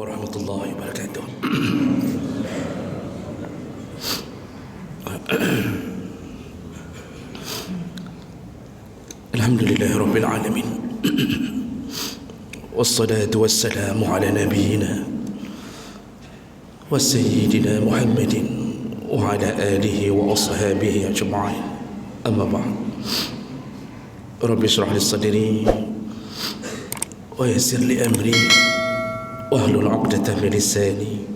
warahmatullahi wabarakatuh. Alhamdulillahi rabbil alamin. Wassalatu wassalamu ala nabiyyina wa sayyidina Muhammadin wa ala alihi wa ashabihi ajma'in. Amma ba'd. Rabbi shrah li sadri wa yassir li amri wahlul 'uqdatam min lisani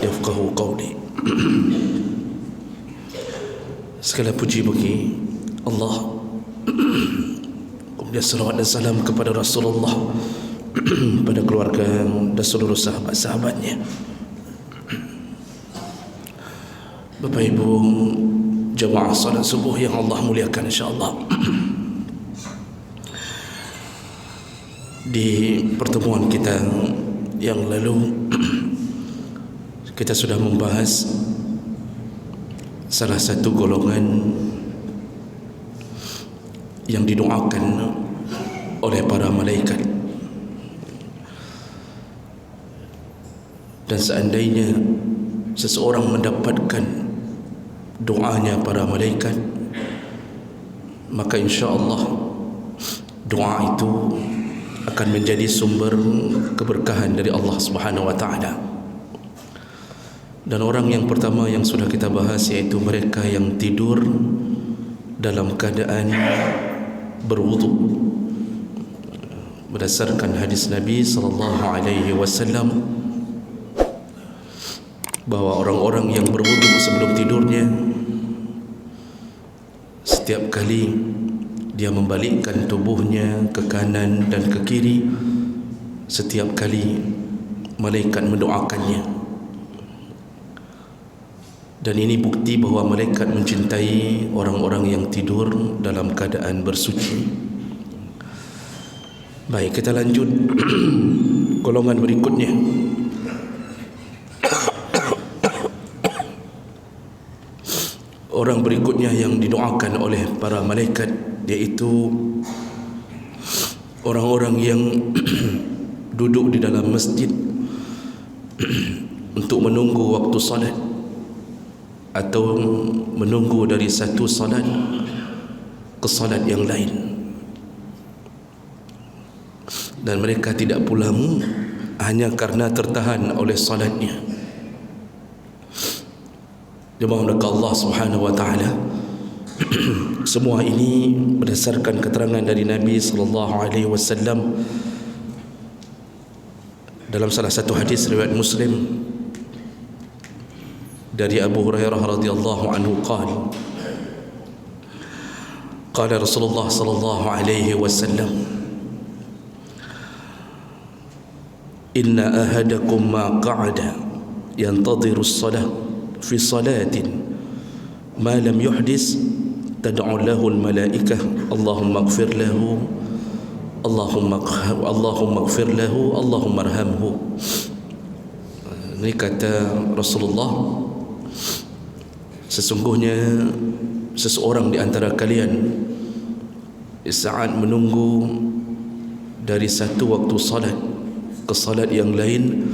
yafqahu qawli. Segala puji bagi Allah, kemudian salawat dan salam kepada Rasulullah, pada keluarga dan seluruh sahabat-sahabatnya. Bapak Ibu jemaah salat subuh yang Allah muliakan insyaAllah, di pertemuan kita yang lalu kita sudah membahas salah satu golongan yang didoakan oleh para malaikat, dan seandainya seseorang mendapatkan doanya para malaikat, maka insya-Allah doa itu akan menjadi sumber keberkahan dari Allah Subhanahu wa taala. Dan orang yang pertama yang sudah kita bahas yaitu mereka yang tidur dalam keadaan berwudu, berdasarkan hadis Nabi sallallahu alaihi wasallam bahwa orang-orang yang berwudu sebelum tidurnya, setiap kali dia membalikkan tubuhnya ke kanan dan ke kiri, setiap kali malaikat mendoakannya. Dan ini bukti bahawa malaikat mencintai orang-orang yang tidur dalam keadaan bersuci. Baik, kita lanjut golongan berikutnya. Orang berikutnya yang didoakan oleh para malaikat yaitu orang-orang yang duduk di dalam masjid untuk menunggu waktu salat, atau menunggu dari satu salat ke salat yang lain, dan mereka tidak pulang hanya karena tertahan oleh salatnya. Jemaah Allah Subhanahu wa taala, semua ini berdasarkan keterangan dari Nabi sallallahu alaihi wasallam dalam salah satu hadis riwayat Muslim dari Abu Hurairah radhiyallahu anhu qala qala Rasulullah sallallahu alaihi wasallam inna ahadakum ma qa'ada yantadhiru as-salah fi salatin ma lam yuhdis tad'u lahu al-malaikah Allahumma ighfir lahu Allahumma ighfir lahu Allahumma arhamhu. Ini kata Rasulullah, sesungguhnya seseorang di antara kalian saat menunggu dari satu waktu salat ke salat yang lain,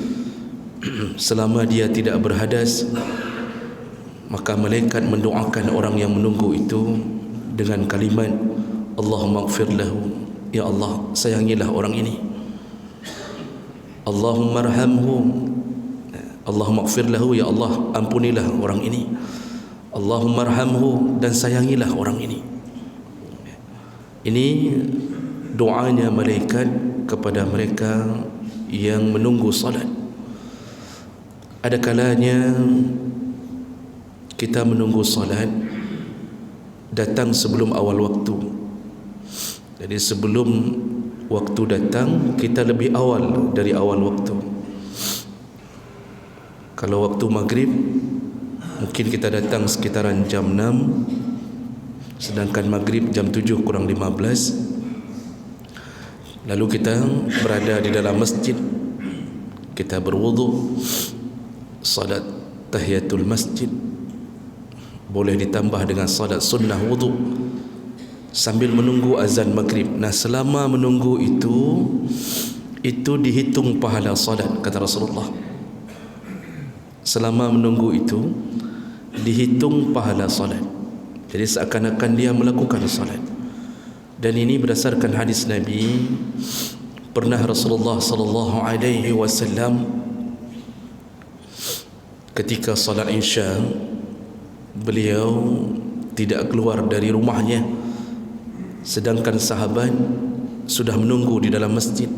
selama dia tidak berhadas, maka malaikat mendoakan orang yang menunggu itu dengan kalimat Allahumma ighfir lahu, ya Allah sayangilah orang ini, Allahumma arhamhu, Allahumma ighfir lahu, ya Allah ampunilah orang ini, Allahumma arhamhu, dan sayangilah orang ini. Ini doanya malaikat kepada mereka yang menunggu salat. Ada kalanya kita menunggu salat datang sebelum awal waktu. Jadi sebelum waktu datang, kita lebih awal dari awal waktu. Kalau waktu maghrib, mungkin kita datang sekitaran jam 6, sedangkan maghrib jam 7 kurang 15. Lalu kita berada di dalam masjid, kita berwudu, salat tahiyatul masjid, boleh ditambah dengan salat sunnah wudu sambil menunggu azan maghrib. Nah, selama menunggu itu itu dihitung pahala salat, kata Rasulullah. Selama menunggu itu dihitung pahala salat. Jadi seakan-akan dia melakukan salat. Dan ini berdasarkan hadis Nabi. Pernah Rasulullah sallallahu alaihi wasallam ketika salat Isya, beliau tidak keluar dari rumahnya, sedangkan sahabat sudah menunggu di dalam masjid.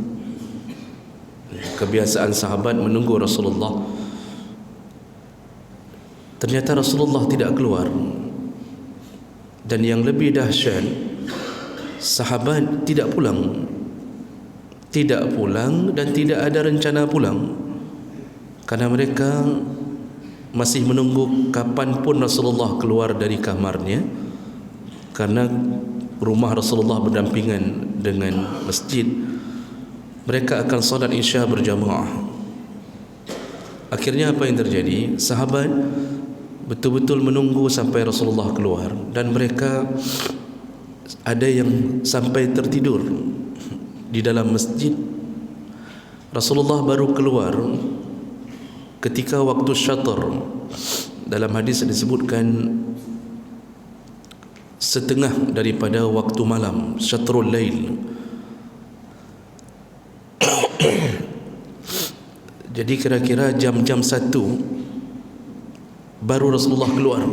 Kebiasaan sahabat menunggu Rasulullah. Ternyata Rasulullah tidak keluar. Dan yang lebih dahsyat, sahabat tidak pulang. Tidak pulang dan tidak ada rencana pulang, karena mereka masih menunggu kapanpun Rasulullah keluar dari kamarnya, karena rumah Rasulullah berdampingan dengan masjid. Mereka akan salat Isya berjamaah. Akhirnya apa yang terjadi? Sahabat betul-betul menunggu sampai Rasulullah keluar, dan mereka ada yang sampai tertidur di dalam masjid. Rasulullah baru keluar ketika waktu syatr. Dalam hadis disebutkan setengah daripada waktu malam, syatrul lail. Jadi kira-kira jam-jam 1 baru Rasulullah keluar,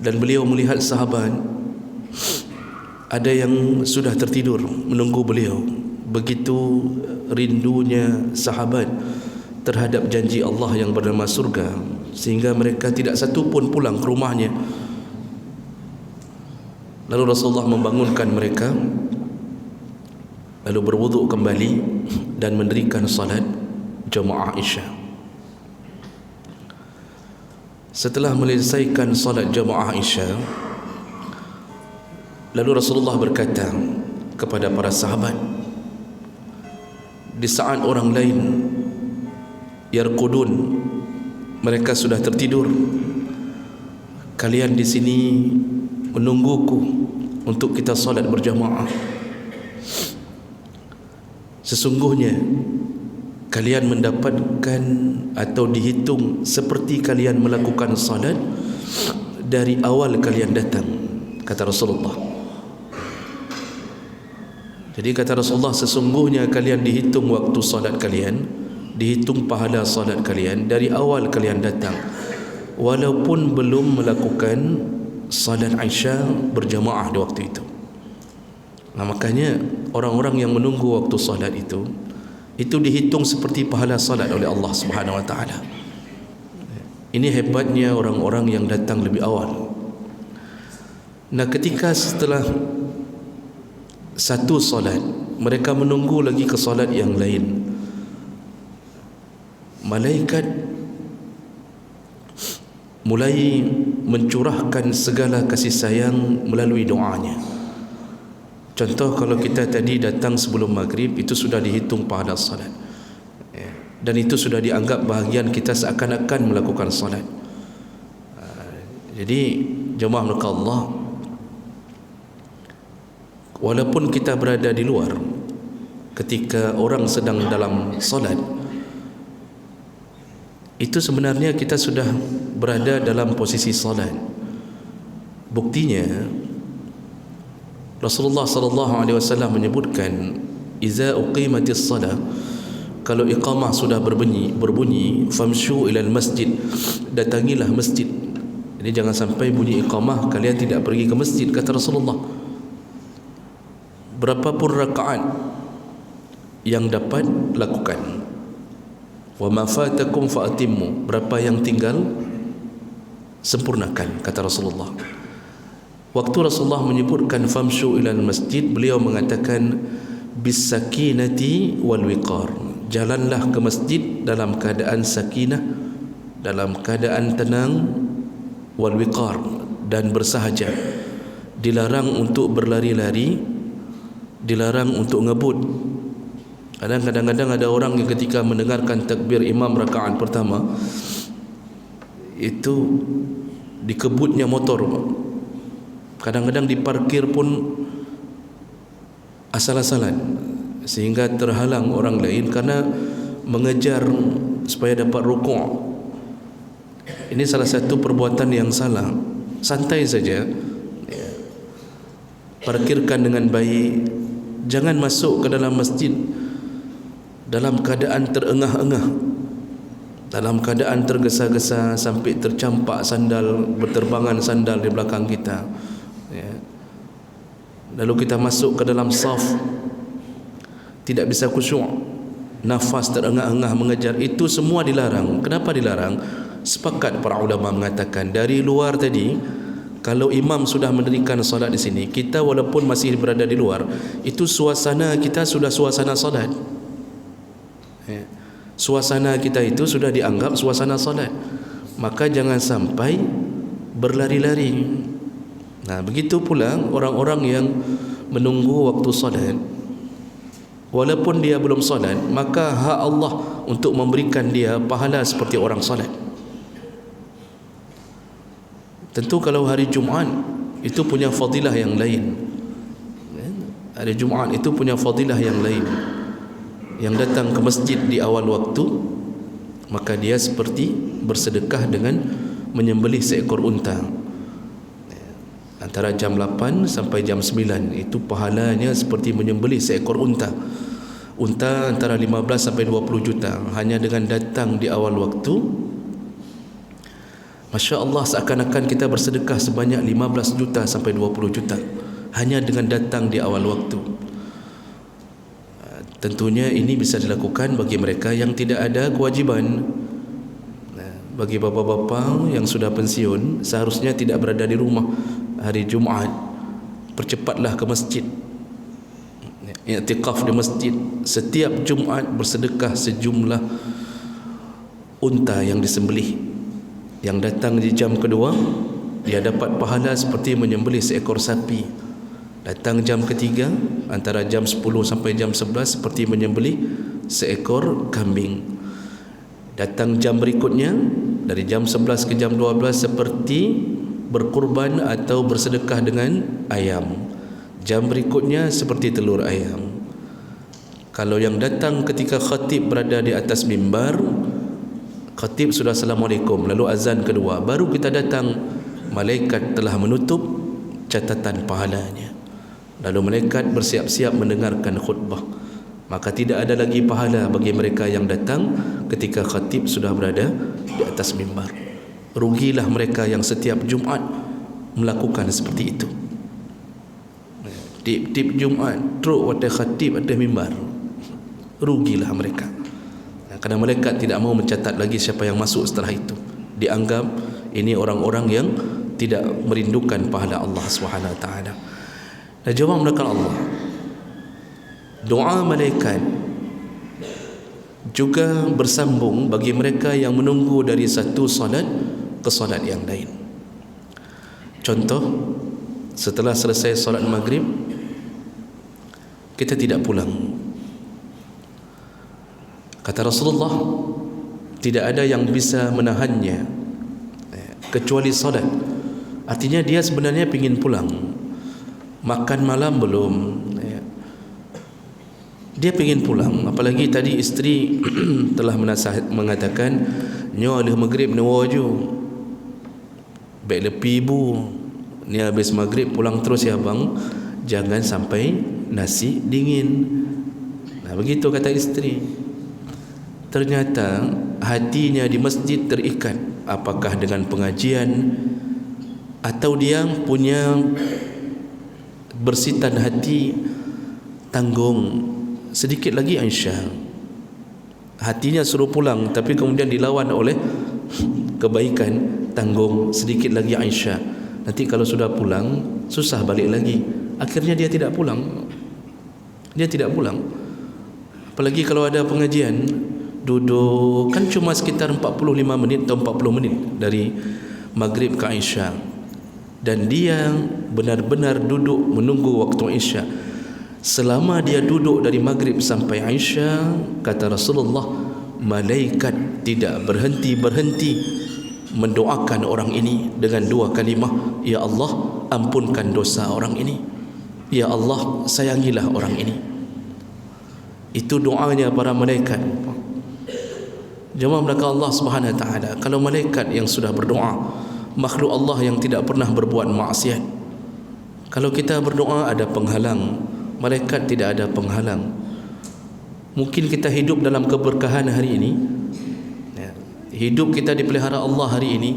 dan beliau melihat sahabat ada yang sudah tertidur menunggu beliau. Begitu rindunya sahabat terhadap janji Allah yang bernama surga, sehingga mereka tidak satu pun pulang ke rumahnya. Lalu Rasulullah membangunkan mereka, lalu berwuduk kembali dan mendirikan salat jamaah Isya. Setelah menyelesaikan salat jamaah Isya, lalu Rasulullah berkata kepada para sahabat, di saat orang lain yarqudun, mereka sudah tertidur, kalian di sini menungguku untuk kita salat berjamaah. Sesungguhnya kalian mendapatkan atau dihitung seperti kalian melakukan salat dari awal kalian datang, kata Rasulullah. Jadi kata Rasulullah, sesungguhnya kalian dihitung waktu salat kalian, dihitung pahala salat kalian dari awal kalian datang, walaupun belum melakukan salat Isya berjamaah di waktu itu. Nah, makanya orang-orang yang menunggu waktu salat itu dihitung seperti pahala salat oleh Allah Subhanahu wa taala. Ini hebatnya orang-orang yang datang lebih awal. Nah, ketika setelah satu salat, mereka menunggu lagi ke salat yang lain, malaikat mulai mencurahkan segala kasih sayang melalui doanya. Contoh, kalau kita tadi datang sebelum maghrib, itu sudah dihitung pahala salat, dan itu sudah dianggap bahagian kita seakan-akan melakukan salat. Jadi jemaah maka Allah, walaupun kita berada di luar ketika orang sedang dalam salat, itu sebenarnya kita sudah berada dalam posisi salat. Buktinya Rasulullah sallallahu alaihi wasallam menyebutkan, "Iza uqimatis salah", kalau iqamah sudah berbunyi, famshu ilal masjid, datangilah masjid. Jadi jangan sampai bunyi iqamah kalian tidak pergi ke masjid, kata Rasulullah. Berapapun rakaat yang dapat lakukan. Wa ma fatakum fa atimmu, berapa yang tinggal sempurnakan, kata Rasulullah. Waktu Rasulullah menyebutkan famshu ilal masjid, beliau mengatakan bisakinati wal wiqar, jalanlah ke masjid dalam keadaan sakinah, dalam keadaan tenang, wal wiqar, dan bersahaja. Dilarang untuk berlari-lari, dilarang untuk ngebut. Kadang-kadang ada orang yang ketika mendengarkan takbir imam rakaat pertama itu dikebutnya motor. Kadang-kadang diparkir pun asal-asalan. sehingga terhalang orang lain karena mengejar supaya dapat rukuk. Ini salah satu perbuatan yang salah. Santai saja, parkirkan dengan baik. Jangan masuk ke dalam masjid dalam keadaan terengah-engah, dalam keadaan tergesa-gesa sampai tercampak sandal, berterbangan sandal di belakang kita, lalu kita masuk ke dalam saf tidak bisa khusyuk, nafas terengah-engah mengejar. Itu semua dilarang. Kenapa dilarang? Sepakat para ulama mengatakan dari luar tadi, kalau imam sudah mendirikan solat di sini, kita walaupun masih berada di luar, itu suasana kita sudah suasana solat. Suasana kita itu sudah dianggap suasana solat. Maka jangan sampai berlari-lari. Nah, begitu pula orang-orang yang menunggu waktu solat, walaupun dia belum solat, maka hak Allah untuk memberikan dia pahala seperti orang solat. Tentu kalau hari Jumaat itu punya fadilah yang lain. Hari Jumaat itu punya fadilah yang lain. Yang datang ke masjid di awal waktu, maka dia seperti bersedekah dengan menyembelih seekor unta. Antara jam 8 sampai jam 9 itu pahalanya seperti menyembelih seekor unta. Unta antara 15 sampai 20 juta hanya dengan datang di awal waktu. Masya Allah, seakan-akan kita bersedekah sebanyak 15 juta sampai 20 juta hanya dengan datang di awal waktu. Tentunya ini bisa dilakukan bagi mereka yang tidak ada kewajiban. Bagi bapa-bapa yang sudah pensiun, seharusnya tidak berada di rumah hari Jumaat, percepatlah ke masjid, i'tikaf di masjid. Setiap Jumaat bersedekah sejumlah unta yang disembelih. Yang datang di jam kedua, dia dapat pahala seperti menyembelih seekor sapi. Datang jam ketiga, antara jam 10 sampai jam 11, seperti menyembelih seekor kambing. Datang jam berikutnya, dari jam 11 ke jam 12, seperti berkurban atau bersedekah dengan ayam. Jam berikutnya seperti telur ayam. Kalau yang datang ketika khatib berada di atas mimbar, khatib sudah Assalamualaikum, lalu azan kedua, baru kita datang, malaikat telah menutup catatan pahalanya. Lalu malaikat bersiap-siap mendengarkan khutbah. Maka tidak ada lagi pahala bagi mereka yang datang ketika khatib sudah berada di atas mimbar. Rugilah mereka yang setiap Jumaat melakukan seperti itu. Tip-tip Jumaat teruk ada khatib ada mimbar. Rugilah mereka. Kerana malaikat tidak mau mencatat lagi siapa yang masuk setelah itu. Dianggap ini orang-orang yang tidak merindukan pahala Allah SWT. Dan jawab mereka Allah, doa malaikat juga bersambung bagi mereka yang menunggu dari satu salat ke salat yang lain. Contoh, setelah selesai salat maghrib, kita tidak pulang. Kata Rasulullah, tidak ada yang bisa menahannya kecuali salat. Artinya dia sebenarnya ingin pulang. Makan malam belum, dia ingin pulang. Apalagi tadi isteri telah mengatakan, nyo alih maghrib ni waju baik lepi ibu ni habis maghrib pulang terus ya bang, jangan sampai nasi dingin. Nah begitu kata isteri. Ternyata hatinya di masjid terikat, apakah dengan pengajian atau dia punya bersitan hati tanggung sedikit lagi Aisyah. Hatinya suruh pulang tapi kemudian dilawan oleh kebaikan, tanggung sedikit lagi Aisyah. Nanti kalau sudah pulang susah balik lagi. Akhirnya dia tidak pulang. Dia tidak pulang. Apalagi kalau ada pengajian, duduk kan cuma sekitar 45 menit atau 40 menit dari maghrib ke Aisyah. Dan dia benar-benar duduk menunggu waktu Isya. Selama dia duduk dari maghrib sampai Isya, kata Rasulullah, malaikat tidak berhenti-berhenti mendoakan orang ini dengan dua kalimah, ya Allah ampunkan dosa orang ini, ya Allah sayangilah orang ini. Itu doanya para malaikat. Jemaah belaka Allah Subhanahu wa taala, kalau malaikat yang sudah berdoa, makhluk Allah yang tidak pernah berbuat maksiat, kalau kita berdoa ada penghalang, malaikat tidak ada penghalang. Mungkin kita hidup dalam keberkahan hari ini, hidup kita dipelihara Allah hari ini,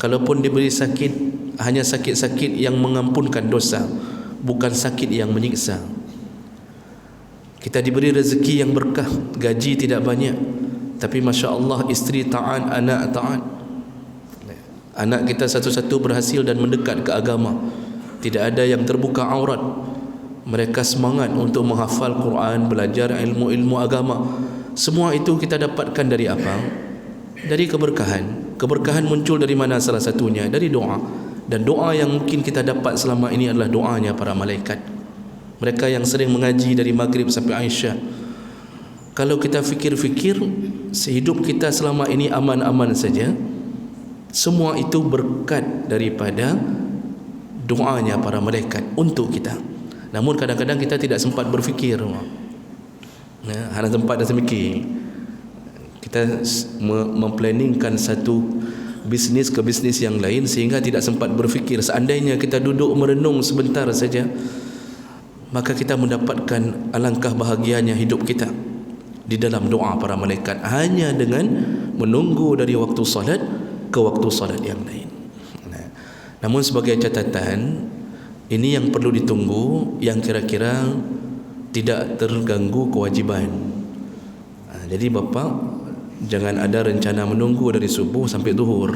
kalaupun diberi sakit, hanya sakit-sakit yang mengampunkan dosa, bukan sakit yang menyiksa. Kita diberi rezeki yang berkah, gaji tidak banyak, tapi Masya Allah isteri taat, anak taat. Anak kita satu-satu berhasil dan mendekat ke agama, tidak ada yang terbuka aurat. Mereka semangat untuk menghafal Quran, belajar ilmu-ilmu agama. Semua itu kita dapatkan dari apa? Dari keberkahan. Keberkahan muncul dari mana? Salah satunya dari doa. Dan doa yang mungkin kita dapat selama ini adalah doanya para malaikat. Mereka yang sering mengaji dari maghrib sampai Aisyah. Kalau kita fikir-fikir, sehidup kita selama ini aman-aman saja, semua itu berkat daripada doanya para malaikat untuk kita. Namun kadang-kadang kita tidak sempat berfikir, hanya sempat dah mikir. Kita memplanningkan satu bisnis ke bisnis yang lain sehingga tidak sempat berfikir. Seandainya kita duduk merenung sebentar saja, maka kita mendapatkan alangkah bahagianya hidup kita di dalam doa para malaikat, hanya dengan menunggu dari waktu salat ke waktu salat yang lain. Namun sebagai catatan, ini yang perlu ditunggu, yang kira-kira tidak terganggu kewajiban. Jadi bapa, jangan ada rencana menunggu dari subuh sampai zuhur,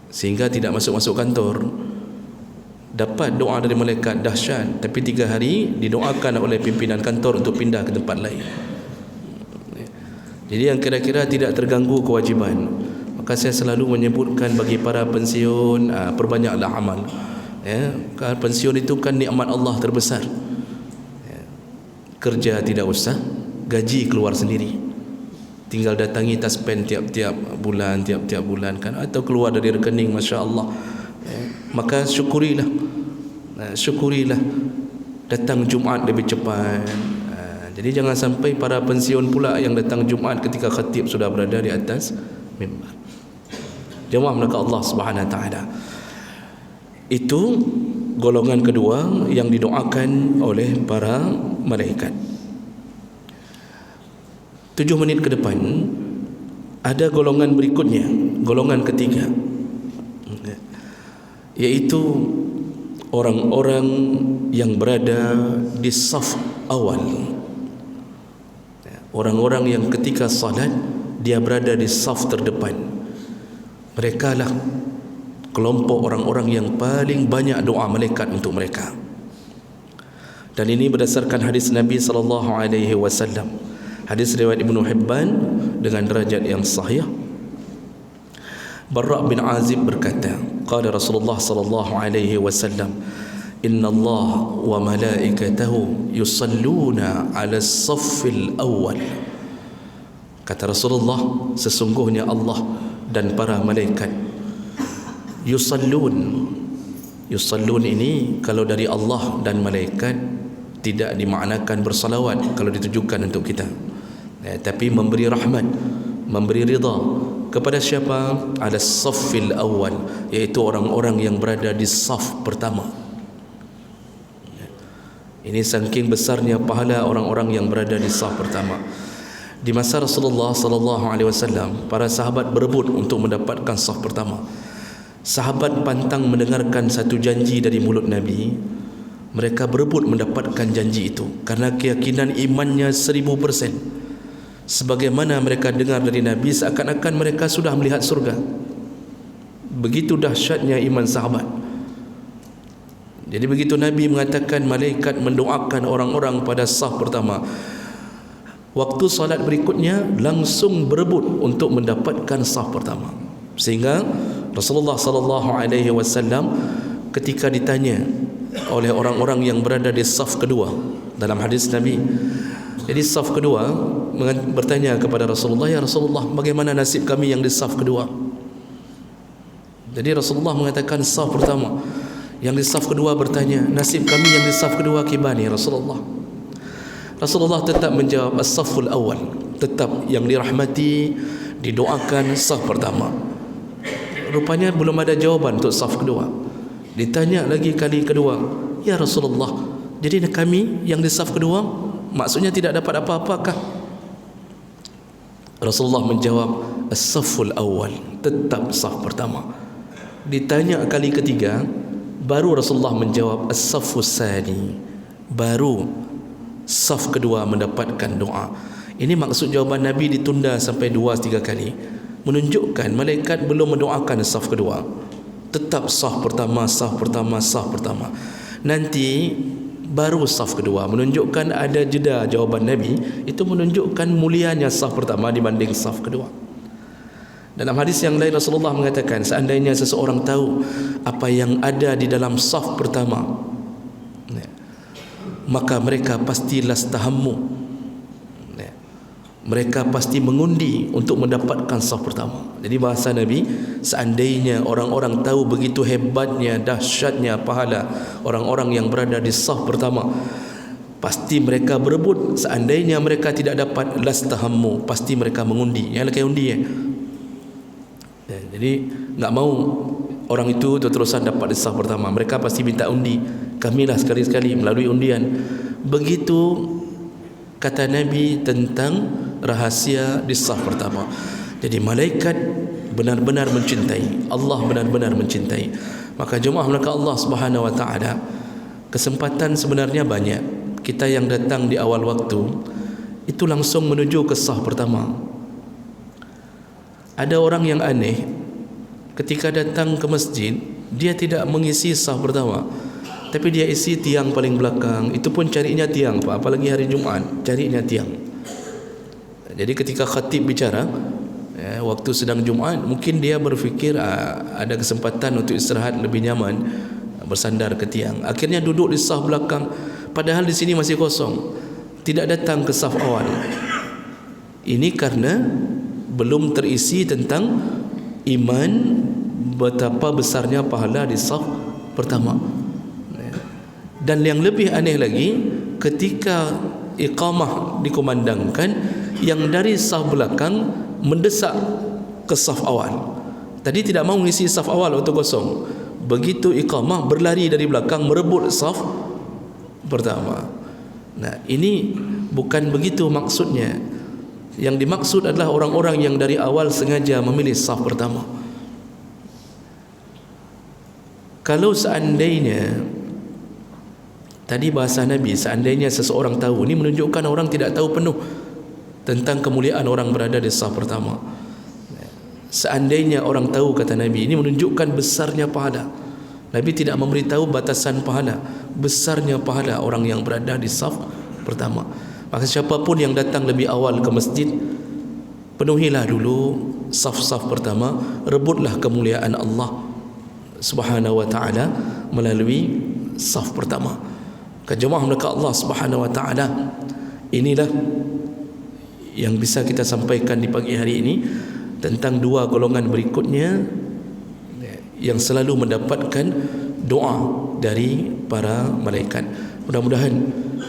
sehingga tidak masuk-masuk kantor. Dapat doa dari malaikat dahsyat, tapi 3 hari didoakan oleh pimpinan kantor untuk pindah ke tempat lain. Jadi yang kira-kira tidak terganggu kewajiban. Maka saya selalu menyebutkan bagi para pensiun, perbanyaklah amal. Pensiun itu kan nikmat Allah terbesar. Kerja tidak usah, gaji keluar sendiri. Tinggal datangi taspen tiap-tiap bulan kan, atau keluar dari rekening, Masya Allah. Maka syukurilah, datang Jumaat lebih cepat. Jadi jangan sampai para pensiun pula yang datang Jumaat ketika khatib sudah berada di atas mimbar. Jemaah melaka Allah Subhanahu wa taala. Itu golongan kedua yang didoakan oleh para malaikat. 7 menit ke depan ada golongan berikutnya, golongan ketiga, yaitu orang-orang yang berada di saf awal. Orang-orang yang ketika salat dia berada di saf terdepan. Mereka lah kelompok orang-orang yang paling banyak doa malaikat untuk mereka. Dan ini berdasarkan hadis Nabi SAW. Hadis riwayat Ibnu Hibban dengan derajat yang sahih. Barra' bin Azib berkata, qala Rasulullah sallallahu alaihi wasallam, inna Allah wa malaikatahu yusalluna 'ala as-saffil awwal. Kata Rasulullah, sesungguhnya Allah dan para malaikat yusallun. Yusallun ini kalau dari Allah dan malaikat tidak dimaknakan bersalawat kalau ditujukan untuk kita, tapi memberi rahmat, memberi ridha kepada siapa? Ada saffil awal, yaitu orang-orang yang berada di saf pertama. Ini saking besarnya pahala orang-orang yang berada di saf pertama. Di masa Rasulullah sallallahu alaihi wasallam, para sahabat berebut untuk mendapatkan saf pertama. Sahabat pantang mendengarkan satu janji dari mulut Nabi. Mereka berebut mendapatkan janji itu karena keyakinan imannya 1000%. Sebagaimana mereka dengar dari Nabi, seakan-akan mereka sudah melihat surga. Begitu dahsyatnya iman sahabat. Jadi begitu Nabi mengatakan malaikat mendoakan orang-orang pada saf pertama, waktu salat berikutnya langsung berebut untuk mendapatkan saf pertama. Sehingga Rasulullah sallallahu alaihi wasallam ketika ditanya oleh orang-orang yang berada di saf kedua dalam hadis Nabi, jadi saf kedua bertanya kepada Rasulullah, ya Rasulullah, bagaimana nasib kami yang di saf kedua? Jadi Rasulullah mengatakan saf pertama. Yang di saf kedua bertanya, nasib kami yang di saf kedua gimana ya Rasulullah? Rasulullah tetap menjawab as-safful awal, tetap yang dirahmati didoakan saf pertama. Rupanya belum ada jawaban untuk saf kedua. Ditanya lagi kali kedua, ya Rasulullah, jadi kami yang di saf kedua maksudnya tidak dapat apa-apakah? Rasulullah menjawab as-safful awal, tetap saf pertama. Ditanya kali ketiga, baru Rasulullah menjawab as-saffus sani, baru saf kedua mendapatkan doa. Ini maksud jawaban Nabi ditunda sampai 2-3 kali, menunjukkan malaikat belum mendoakan saf kedua, tetap saf pertama, saf pertama, saf pertama. Nanti baru saf kedua, menunjukkan ada jeda jawaban Nabi. Itu menunjukkan mulianya saf pertama dibanding saf kedua. Dalam hadis yang lain Rasulullah mengatakan, seandainya seseorang tahu apa yang ada di dalam saf pertama, maka mereka pasti lastahammu, mereka pasti mengundi untuk mendapatkan saf pertama. Jadi bahasa Nabi, seandainya orang-orang tahu begitu hebatnya, dahsyatnya pahala orang-orang yang berada di saf pertama, pasti mereka berebut. Seandainya mereka tidak dapat lastahammu, pasti mereka mengundi. Yang lagi undi jadi enggak mau orang itu terus-terusan dapat di saf pertama, mereka pasti minta undi. Kamilah sekali-sekali melalui undian. Begitu kata Nabi tentang rahasia di saf pertama. Jadi malaikat benar-benar mencintai, Allah benar-benar mencintai. Maka jemaah maka Allah Subhanahu wa taala, kesempatan sebenarnya banyak. Kita yang datang di awal waktu itu langsung menuju ke saf pertama. Ada orang yang aneh, ketika datang ke masjid dia tidak mengisi saf pertama, tapi dia isi tiang paling belakang. Itu pun carinya tiang, Pak. Apalagi hari Jumaat, carinya tiang. Jadi ketika khatib bicara, waktu sedang Jumaat, mungkin dia berfikir ada kesempatan untuk istirahat lebih nyaman, bersandar ke tiang. Akhirnya duduk di saf belakang, padahal di sini masih kosong, tidak datang ke saf awal. Ini karena belum terisi tentang iman betapa besarnya pahala di saf pertama. Dan yang lebih aneh lagi, ketika iqamah dikumandangkan, yang dari saf belakang mendesak ke saf awal. Tadi tidak mau mengisi saf awal untuk kosong. Begitu iqamah, berlari dari belakang merebut saf pertama. Nah, ini bukan begitu maksudnya. Yang dimaksud adalah orang-orang yang dari awal sengaja memilih saf pertama. Kalau seandainya, tadi bahasa Nabi, seandainya seseorang tahu, ini menunjukkan orang tidak tahu penuh tentang kemuliaan orang berada di saf pertama. Seandainya orang tahu, kata Nabi, ini menunjukkan besarnya pahala. Nabi tidak memberitahu batasan pahala, besarnya pahala orang yang berada di saf pertama. Maka siapapun yang datang lebih awal ke masjid, penuhilah dulu saf-saf pertama, rebutlah kemuliaan Allah Subhanahu wa taala melalui saf pertama. Jemaah mereka Allah Subhanahu wa taala, inilah yang bisa kita sampaikan di pagi hari ini tentang dua golongan berikutnya yang selalu mendapatkan doa dari para malaikat. Mudah-mudahan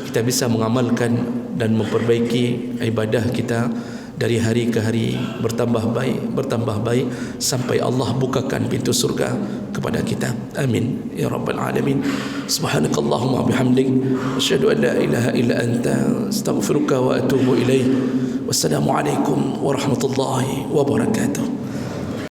kita bisa mengamalkan dan memperbaiki ibadah kita dari hari ke hari, bertambah baik sampai Allah bukakan pintu surga kepada kita. Amin ya rabbal alamin. Subhanakallahumma bihamdik, asyhadu an la ilaha illa anta, astaghfiruka wa atubu ilaik. Wassalamu alaikum warahmatullahi wabarakatuh.